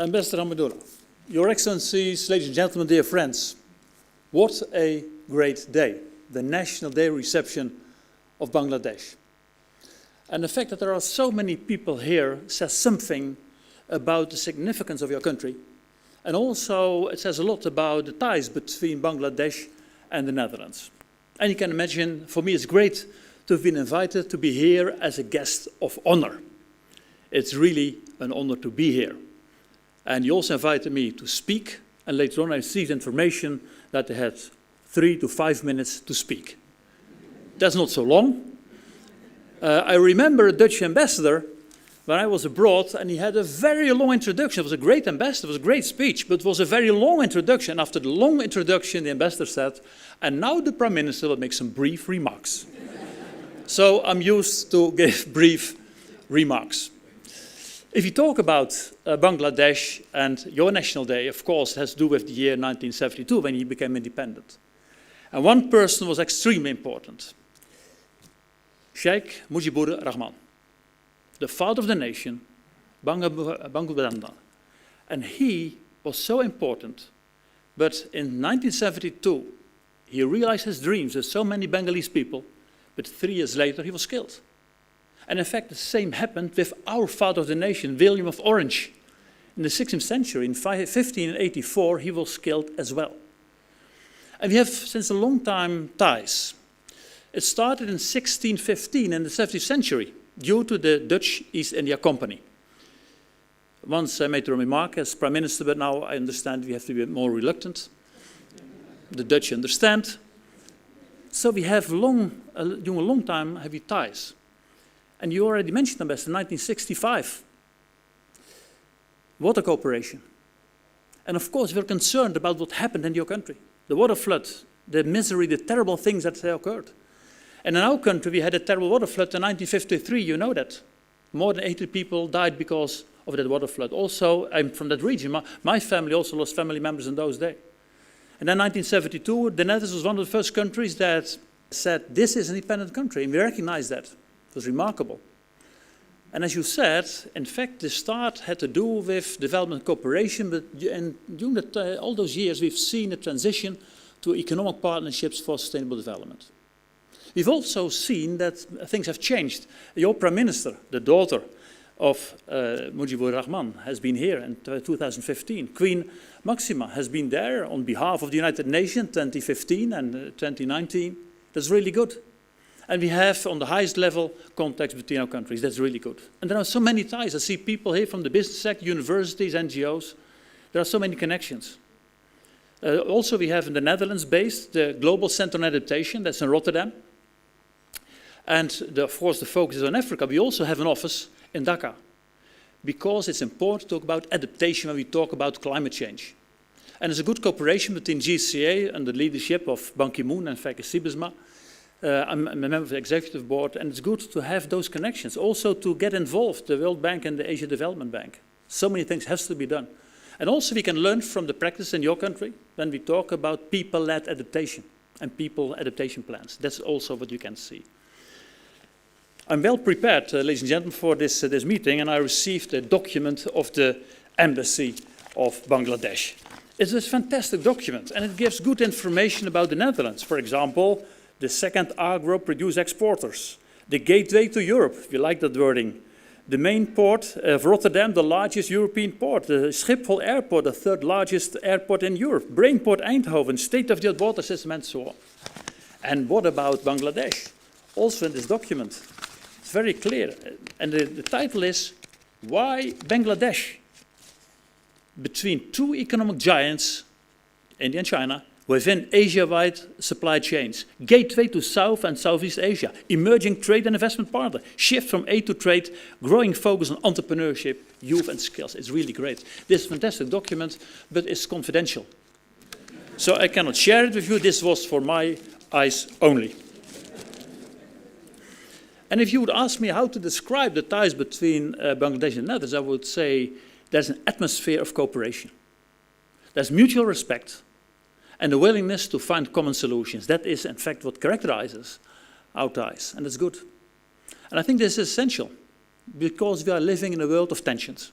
Ambassador Amadullah, Your Excellencies, ladies and gentlemen, dear friends, what a great day, the National Day reception of Bangladesh. And the fact that there are so many people here says something about the significance of your country. And also it says a lot about the ties between Bangladesh and the Netherlands. And you can imagine, for me it's great to have been invited to be here as a guest of honor. It's really an honor to be here. And you also invited me to speak, and later on I received information that they had 3 to 5 minutes to speak. That's not so long. I remember a Dutch ambassador when I was abroad, and he had a very long introduction. It was a great ambassador, it was a great speech, but it was a very long introduction. After the long introduction, the ambassador said, and now the Prime Minister will make some brief remarks. So I'm used to give brief remarks. If you talk about Bangladesh and your National Day, of course, it has to do with the year 1972 when he became independent. And one person was extremely important. Sheikh Mujibur Rahman, the father of the nation, Bangabandhu. And he was so important, but in 1972, he realized his dreams with so many Bengalese people, but 3 years later he was killed. And in fact, the same happened with our father of the nation, William of Orange. In the 16th century, in 1584, he was killed as well. And we have, since a long time, ties. It started in 1615 in the 17th century, due to the Dutch East India Company. Once I made a remark as Prime Minister, but now I understand we have to be more reluctant. The Dutch understand. So we have during a long time, heavy ties. And you already mentioned them, Ambassador, 1965. Water cooperation. And of course, we're concerned about what happened in your country. The water flood, the misery, the terrible things that occurred. And in our country, we had a terrible water flood in 1953, you know that. More than 80 people died because of that water flood. Also, I'm from that region. My family also lost family members in those days. And then 1972, the Netherlands was one of the first countries that said, this is an independent country, and we recognize that. It was remarkable. And as you said, in fact, the start had to do with development cooperation, but during all those years, we've seen a transition to economic partnerships for sustainable development. We've also seen that things have changed. Your Prime Minister, the daughter of Mujibur Rahman, has been here in 2015. Queen Maxima has been there on behalf of the United Nations 2015 and 2019. That's really good. And we have, on the highest level, contacts between our countries. That's really good. And there are so many ties. I see people here from the business sector, universities, NGOs. There are so many connections. Also, we have in the Netherlands based the Global Center on Adaptation. That's in Rotterdam. And of course, the focus is on Africa. We also have an office in Dhaka, because it's important to talk about adaptation when we talk about climate change. And there's a good cooperation between GCA and the leadership of Ban Ki-moon and Feike Sijbesma. I'm a member of the executive board, and it's good to have those connections. Also to get involved, the World Bank and the Asia Development Bank. So many things have to be done. And also we can learn from the practice in your country when we talk about people-led adaptation and people adaptation plans. That's also what you can see. I'm well prepared, ladies and gentlemen, for this meeting, and I received a document of the Embassy of Bangladesh. It's a fantastic document, and it gives good information about the Netherlands. For example, the second agro-produce exporters, the gateway to Europe, if you like that wording, the main port of Rotterdam, the largest European port, the Schiphol airport, the 3rd largest airport in Europe, Brainport Eindhoven, state-of-the-art water system, and so on. And what about Bangladesh? Also in this document. It's very clear, and the title is, Why Bangladesh? Between 2 economic giants, India and China, within Asia-wide supply chains, gateway to South and Southeast Asia, emerging trade and investment partner, shift from aid to trade, growing focus on entrepreneurship, youth and skills. It's really great. This is a fantastic document, but it's confidential. So I cannot share it with you. This was for my eyes only. And if you would ask me how to describe the ties between Bangladesh and the Netherlands, I would say there's an atmosphere of cooperation. There's mutual respect and the willingness to find common solutions. That is, in fact, what characterizes our ties, and that's good. And I think this is essential, because we are living in a world of tensions.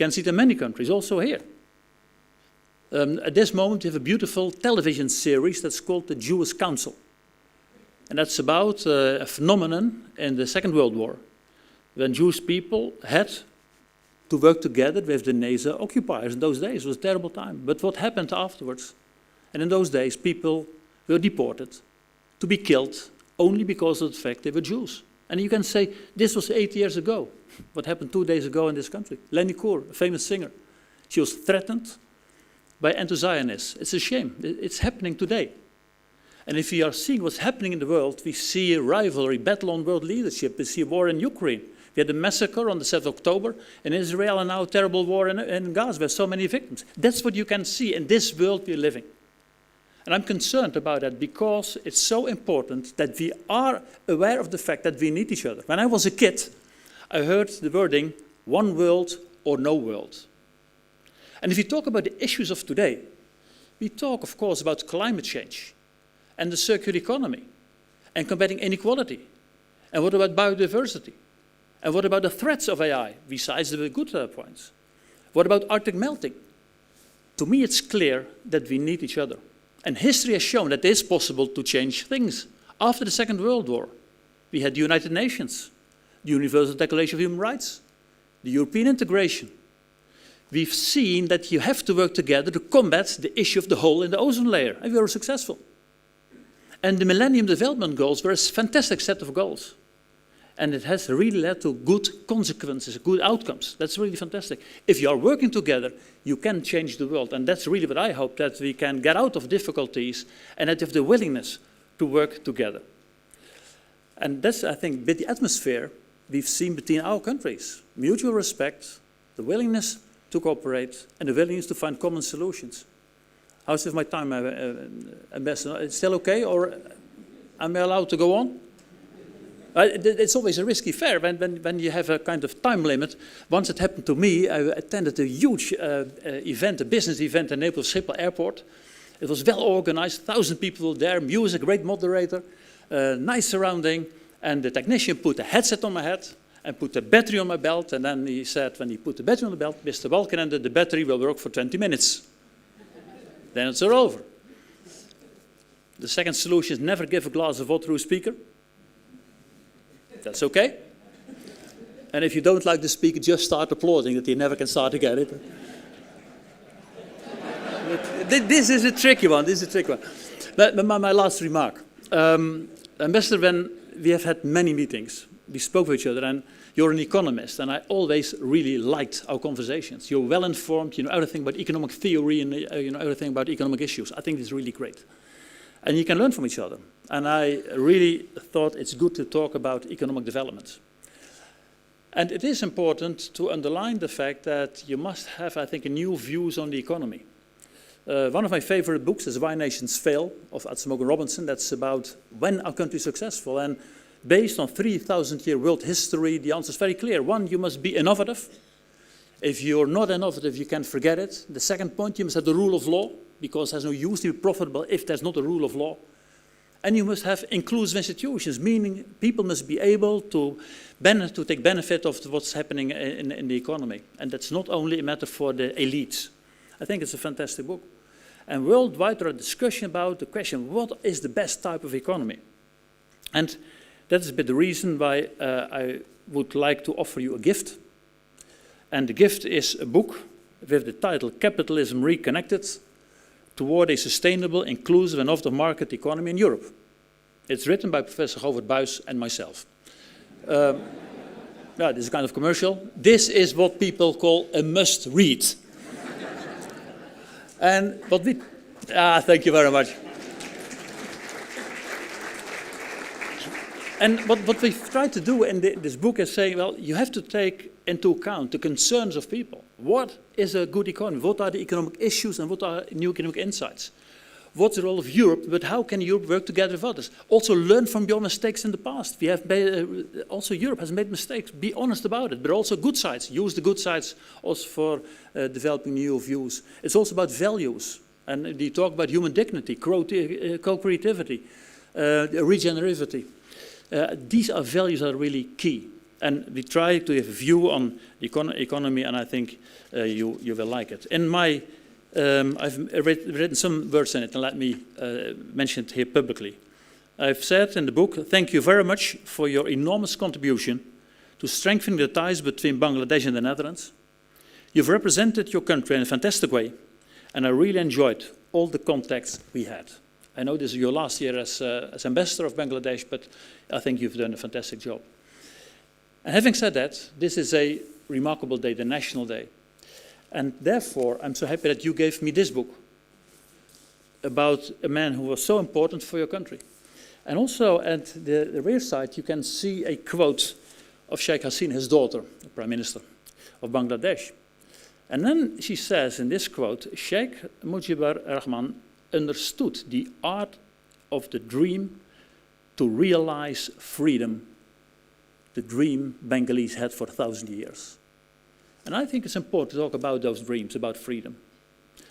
can see it in many countries, also here. At this moment, we have a beautiful television series that's called the Jewish Council. And that's about a phenomenon in the Second World War, when Jewish people had to work together with the Nazi occupiers. In those days, it was a terrible time. But what happened afterwards? And in those days, people were deported to be killed only because of the fact they were Jews. And you can say, this was 8 years ago. What happened 2 days ago in this country? Lenny Kaur, a famous singer. She was threatened by anti-Zionists. It's a shame. It's happening today. And if we are seeing what's happening in the world, we see a rivalry, battle on world leadership. We see a war in Ukraine. We had a massacre on the 7th of October in Israel, and now a terrible war in Gaza with so many victims. That's what you can see in this world we're living. And I'm concerned about that because it's so important that we are aware of the fact that we need each other. When I was a kid, I heard the wording, one world or no world. And if you talk about the issues of today, we talk, of course, about climate change and the circular economy and combating inequality. And what about biodiversity? And what about the threats of AI, besides the good points? What about Arctic melting? To me, it's clear that we need each other. And history has shown that it is possible to change things. After the Second World War, we had the United Nations, the Universal Declaration of Human Rights, the European integration. We've seen that you have to work together to combat the issue of the hole in the ozone layer, and we were successful. And the Millennium Development Goals were a fantastic set of goals. And it has really led to good consequences, good outcomes. That's really fantastic. If you are working together, you can change the world. And that's really what I hope, that we can get out of difficulties and that we have the willingness to work together. And that's, I think, the atmosphere we've seen between our countries. Mutual respect, the willingness to cooperate, and the willingness to find common solutions. How's with my time, Ambassador? Is it still okay, or am I allowed to go on? It's always a risky affair when you have a kind of time limit. Once it happened to me, I attended a huge event, a business event in Naples Schiphol Airport. It was well organized, 1,000 people were there, music, great moderator, nice surrounding, and the technician put a headset on my head and put a battery on my belt, and then he said, when he put the battery on the belt, Mr. Balkenende, the battery will work for 20 minutes. Then it's all over. The second solution is never give a glass of water to a speaker. That's okay. And if you don't like the speaker, just start applauding that he never can start again. This is a tricky one. But my last remark. Ambassador, when we have had many meetings, we spoke with each other, and you're an economist, and I always really liked our conversations. You're well informed, you know everything about economic theory and you know everything about economic issues. I think it's really great. And you can learn from each other. And I really thought it's good to talk about economic development. And it is important to underline the fact that you must have, I think, new views on the economy. One of my favorite books is Why Nations Fail, of Atsumogo Robinson. That's about when our country is successful. And based on 3,000-year world history, the answer is very clear. One, you must be innovative. If you're not innovative, you can forget it. The second point, you must have the rule of law, because there's no use to be profitable if there's not a rule of law. And you must have inclusive institutions, meaning people must be able to take benefit of what's happening in the economy. And that's not only a matter for the elites. I think it's a fantastic book. And worldwide there are discussions about the question, what is the best type of economy? And that's a bit the reason why I would like to offer you a gift. And the gift is a book with the title Capitalism Reconnected Toward a Sustainable, Inclusive and Off-the-Market Economy in Europe. It's written by Professor Govert Buys and myself. Yeah, this is kind of commercial. This is what people call a must-read. And what we... thank you very much. And what we've tried to do in this book is saying, well, you have to take into account the concerns of people. What is a good economy? What are the economic issues and what are new economic insights? What's the role of Europe, but how can Europe work together with others? Also learn from your mistakes in the past. We have also Europe has made mistakes. Be honest about it, but also good sides. Use the good sides also for developing new views. It's also about values. And you talk about human dignity, co-creativity, regenerativity. These are values that are really key. And we try to have a view on the economy, and I think you will like it. In my, I've written some words in it, and let me mention it here publicly. I've said in the book, thank you very much for your enormous contribution to strengthening the ties between Bangladesh and the Netherlands. You've represented your country in a fantastic way, and I really enjoyed all the contacts we had. I know this is your last year as ambassador of Bangladesh, but I think you've done a fantastic job. And having said that, this is a remarkable day, the National Day. And therefore, I'm so happy that you gave me this book about a man who was so important for your country. And also at the rear side, you can see a quote of Sheikh Hasina, his daughter, the Prime Minister of Bangladesh. And then she says in this quote, Sheikh Mujibur Rahman understood the art of the dream to realize freedom, the dream Bengalese had for 1,000 years. And I think it's important to talk about those dreams, about freedom.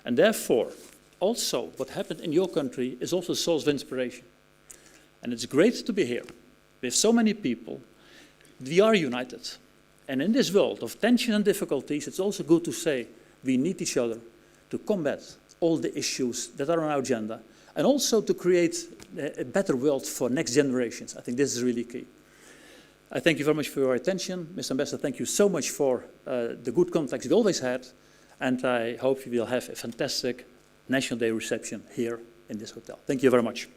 And therefore, also, what happened in your country is also a source of inspiration. And it's great to be here with so many people. We are united. And in this world of tension and difficulties, it's also good to say we need each other to combat all the issues that are on our agenda, and also to create a better world for next generations. I think this is really key. I thank you very much for your attention. Mr. Ambassador, thank you so much for the good contacts we always had, and I hope you will have a fantastic National Day reception here in this hotel. Thank you very much.